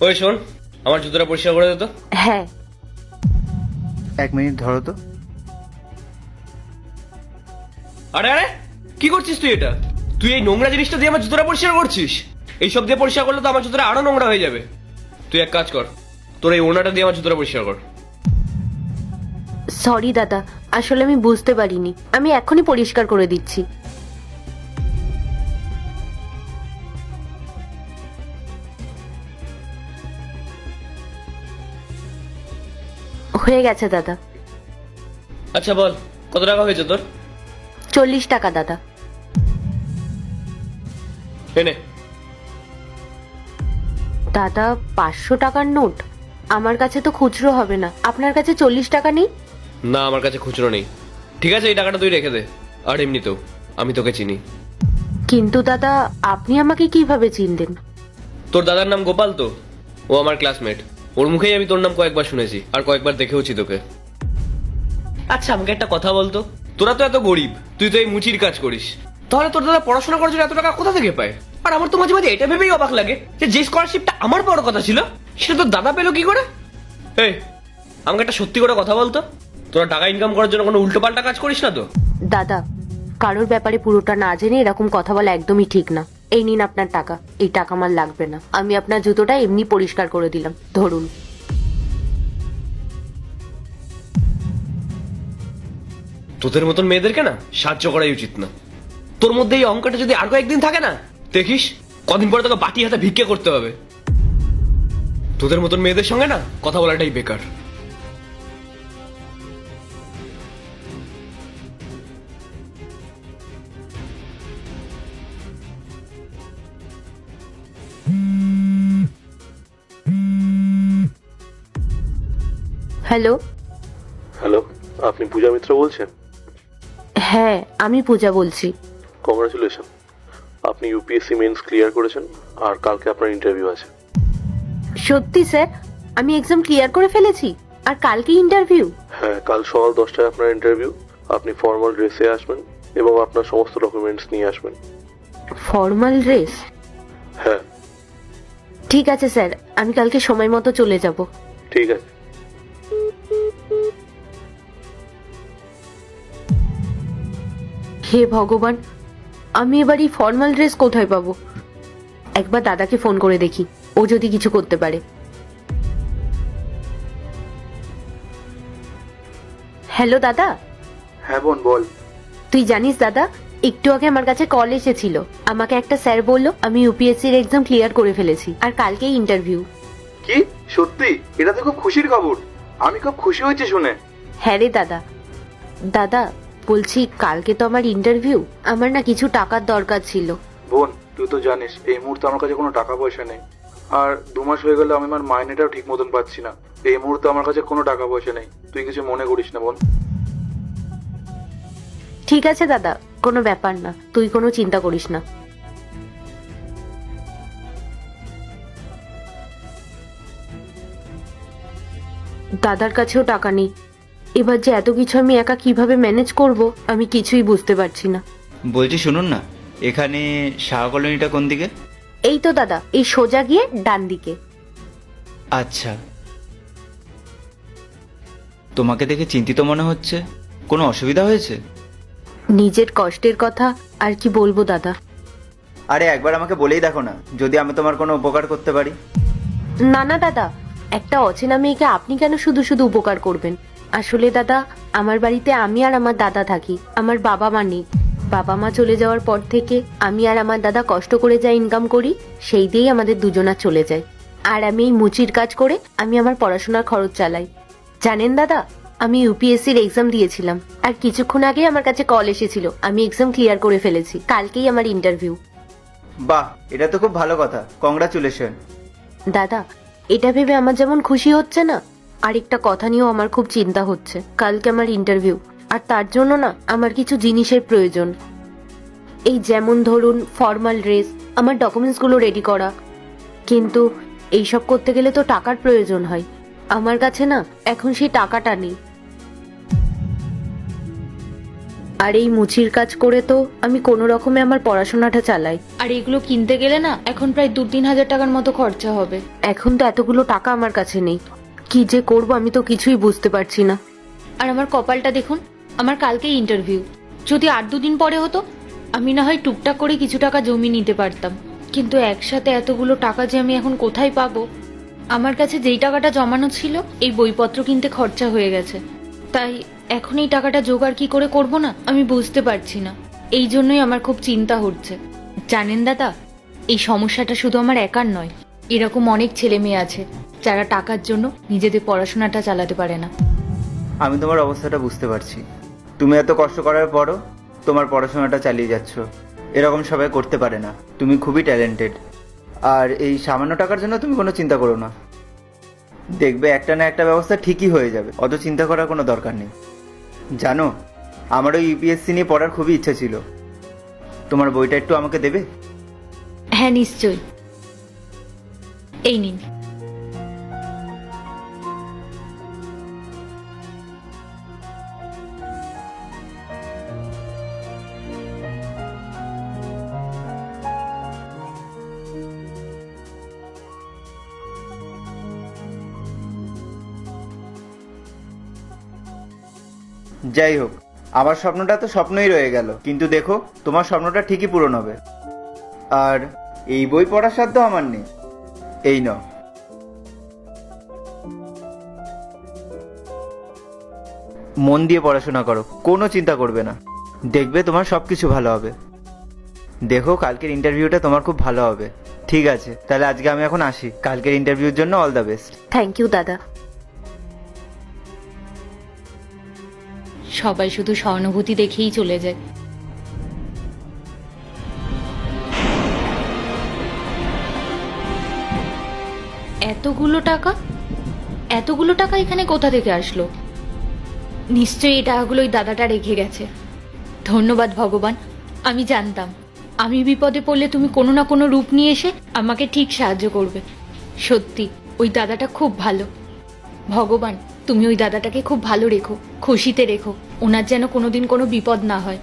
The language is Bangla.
ওই শোন, আমার জুতোটা পরিষ্কার করে দে তো। হ্যাঁ। 1 মিনিট ধরো তো। আরে আরে, কি করছিস তুই এটা? তুই এই নোংরা জিনিসটা দিয়ে আমার জুতোটা পরিষ্কার করছিস? এইসব দিয়ে পরিষ্কার করলে তো আমার জুতোটা আরো নোংরা হয়ে যাবে। তুই এক কাজ কর, তোর এই ওনাটা দিয়ে আমার জুতোটা পরিষ্কার কর। সরি দাদা, আসলে আমি বুঝতে পারিনি। আমি এখনই পরিষ্কার করে দিচ্ছি। হয়ে গেছে দাদা। আচ্ছা বল, কত টাকা হয়েছে তোর? 40 টাকা দাদা। এনে। দাদা, 500 টাকার নোট? আমার কাছে তো খুচরো হবে না। আপনার কাছে 40 টাকা নেই? না, আমার কাছে খুচরো নেই। ঠিক আছে, এই টাকাটা তুই রেখে দে। আর এমনিতেও আমি তোকে চিনি। কিন্তু দাদা, আপনি আমাকে কিভাবে চিনলেন? তোর দাদার নাম গোপাল তো? ও আমার ক্লাসমেট। ওর মুখেই আমি তোর নাম কয়েকবার শুনেছি, আর কয়েকবার দেখেওছি তোকে। আচ্ছা আমাকে একটা কথা বলতো, তোরা তো এত গরিব, তুই তো এই মুচির কাজ করিস, তাহলে তোর দাদা পড়াশোনা করার জন্য এত টাকা কোথা থেকে পায়? আর আমার তো মাঝে মাঝে এটা ভেবেই অবাক লাগে যে স্কলারশিপটা আমার বড় কথা ছিল, সেটা তোর দাদা পেলো কি করে? এই, আমাকে একটা সত্যি করে কথা বলতো, তোরা টাকা ইনকাম করার জন্য কোনো উল্টো পাল্টা কাজ করিস না তো? দাদা, কারোর ব্যাপারে পুরোটা না জেনে এরকম কথা বলা একদমই ঠিক না। এই নিন আপনার টাকা। এই টাকা আমার লাগবে না। আমি আপনার জুতোটা এমনি পরিষ্কার করে দিলাম, ধরুন। তোদের মতন মেয়েদেরকে না সাহায্য করাই উচিত না। তোর মধ্যে এই অঙ্কটা যদি আর কয়েকদিন থাকে না, দেখিস কদিন পরে তোকে বাটি হাতে ভিক্ষে করতে হবে। তোদের মতন মেয়েদের সঙ্গে না কথা বলাটাই বেকার। হ্যালো। হ্যালো, আপনি পূজা মিত্র বলছেন? হ্যাঁ, আমি পূজা বলছি। কংগ্রাচুলেশন, আপনি ইউপিএসসি মেন্স ক্লিয়ার করেছেন আর কালকে আপনার ইন্টারভিউ আছে। সত্যি স্যার? আমি এক্সাম ক্লিয়ার করে ফেলেছি আর কালকে ইন্টারভিউ? হ্যাঁ, কাল সকাল 10টায় আপনার ইন্টারভিউ। আপনি ফর্মাল ড্রেসে আসবেন এবং আপনার সমস্ত ডকুমেন্টস নিয়ে আসবেন। Formal dress? হ্যাঁ। ঠিক আছে স্যার, আমি কালকে সময় মতো চলে যাব। ঠিক আছে। হে ভগবান, আমি এবার এই ফর্মাল ড্রেস কোথায় পাবো? একবার দাদাকে ফোন করে দেখি, ও যদি কিছু করতে পারে। হ্যালো দাদা। হ্যাঁ বোন, বল। তুই জানিস দাদা, একটু আগে আমার কাছে কল এসেছিল। আমাকে একটা স্যার বললো আমি ইউপিএসসির এক্সাম ক্লিয়ার করে ফেলেছি আর কালকেই ইন্টারভিউ। কি সত্যি? এটা তো খুব খুশির খবর। আমি খুব খুশি হয়েছি শুনে। হ্যাঁ রে দাদা। দাদা বলছি, কালকে তো আমার ইন্টারভিউ, আমার না কিছু টাকার দরকার ছিল। বোন, তুই তো জানিস এই মুহূর্তে আমার কাছে কোনো টাকা পয়সা নেই। আর 2 মাস হয়ে গেল আমি আমার মাইনেটাও ঠিক মতন পাচ্ছি না। এই মুহূর্তে আমার কাছে কোনো টাকা পয়সা নেই। তুই কিছু মনে করিস না বোন। ঠিক আছে দাদা, কোনো ব্যাপার না, তুই কোনো চিন্তা করিস না। দাদার কাছেও টাকা নেই। এবার যে এত কিছু আমি একা কিভাবে ম্যানেজ করব, আমি কিছুই বুঝতে পারছি না। বলছি শুনুন না, এখানে শাহ কলোনিটা কোন দিকে? এই তো দাদা, এই সোজা গিয়ে ডান দিকে। আচ্ছা, তোমাকে দেখে চিন্তিত মনে হচ্ছে। কোনো অসুবিধা হয়েছে? নিজের কষ্টের কথা আর কি বলবো দাদা। আরে একবার আমাকে বলেই দেখো না, যদি আমি তোমার কোনো উপকার করতে পারি। না না দাদা, একটা অচেনা মেয়েকে আপনি কেন শুধু শুধু উপকার করবেন? আসলে দাদা, আমার বাড়িতে আমি আর আমার দাদা থাকি। আমার বাবা মা নেই। বাবা মা চলে যাওয়ার পর থেকে আমি আর আমার দাদা কষ্ট করে যা ইনকাম করি, সেই দিয়েই আমাদের দুজনার চলে যায়। আর আমি এই মুচির কাজ করে আমি আমার পড়াশোনার খরচ চালাই। জানেন দাদা, আমি ইউপিএসসির এক্সাম দিয়েছিলাম আর কিছুক্ষণ আগে আমার কাছে কল এসেছিল আমি এক্সাম ক্লিয়ার করে ফেলেছি। কালকেই আমার ইন্টারভিউ। বাহ, এটা তো খুব ভালো কথা। কংগ্রাচুলেশন। দাদা, এটা ভেবে আমার যেমন খুশি হচ্ছে না, আরেকটা কথা নিয়েও আমার খুব চিন্তা হচ্ছে। কালকে আমার ইন্টারভিউ, আর তার জন্য না আমার কিছু জিনিসের প্রয়োজন। এই যেমন ধরুন ফর্মাল ড্রেস, আমার ডকুমেন্টসগুলো রেডি করা। কিন্তু এইসব করতে গেলে তো টাকার প্রয়োজন হয়। আমার কাছে না এখন সেই টাকাটা নেই। আর এই মুচির কাজ করে তো আমি কোনো রকমে আমার পড়াশোনাটা চালাই। আর এগুলো কিনতে গেলে না এখন প্রায় 2-3 হাজার টাকার মতো খরচা হবে। এখন তো এতগুলো টাকা আমার কাছে নেই, কি যে করব আমি তো কিছুই বুঝতে পারছি না। আর আমার কপালটা দেখুন, আমার কালকেই ইন্টারভিউ। যদি 8-2 দিন পরে হতো আমি না হয় টুকটাক করে কিছু টাকা জমি নিতে পারতাম, কিন্তু একসাথে এতগুলো টাকা যে আমি এখন কোথায় পাবো? আমার কাছে যেই টাকাটা জমানো ছিল এই বইপত্র কিনতে খরচা হয়ে গেছে, তাই এখন এই টাকাটা জোগাড় কি করে করব না আমি বুঝতে পারছি না। এই জন্যই আমার খুব চিন্তা হচ্ছে। জানেন দাদা, এই সমস্যাটা শুধু আমার একার নয়, এরকম অনেক ছেলে মেয়ে আছে যারা টাকার জন্য নিজেদের পড়াশোনাটা চালাতে পারে না। আমি তোমার অবস্থাটা বুঝতে পারছি। তুমি এত কষ্ট করার পরও তোমার পড়াশোনাটা চালিয়ে যাচ্ছ, এরকম সবাই করতে পারে না। তুমি খুবই ট্যালেন্টেড, আর এই সামান্য টাকার জন্য তুমি কোনো চিন্তা করো না। দেখবে একটা না একটা ব্যবস্থা ঠিকই হয়ে যাবে, অত চিন্তা করার কোনো দরকার নেই। জানো, আমারও ইউপিএসসি নিয়ে পড়ার খুবই ইচ্ছা ছিল। তোমার বইটা একটু আমাকে দেবে? হ্যাঁ নিশ্চয়ই, এই নিন। যাই হোক, আমার স্বপ্নটা তো স্বপ্নই রয়ে গেল, কিন্তু দেখো তোমার স্বপ্নটা ঠিকই পূরণ হবে। আর এই বই পড়ার সাধ্য আমার নেই। এই নাও। মন দিয়ে পড়াশোনা করো, কোনো চিন্তা করবে না, দেখবে তোমার সব কিছু ভালো হবে। দেখো, কালকের ইন্টারভিউটা তোমার খুব ভালো হবে। ঠিক আছে, তাহলে আজকে আমি এখন আসি। কালকের ইন্টারভিউর জন্য all the best. Thank you দাদা। সবাই শুধু সহানুভূতি দেখেই চলে যায়। এতগুলো টাকা এখানে কোথা থেকে আসলো? নিশ্চয়ই এই টাকাগুলো ওই দাদাটা রেখে গেছে। ধন্যবাদ ভগবান, আমি জানতাম আমি বিপদে পড়লে তুমি কোনো না কোনো রূপ নিয়ে এসে আমাকে ঠিক সাহায্য করবে। সত্যি ওই দাদাটা খুব ভালো। ভগবান, তুমি ওই দাদাটাকে খুব ভালো রেখো, খুশিতে রেখো, ওনার যেন কোনোদিন কোনো বিপদ না হয়।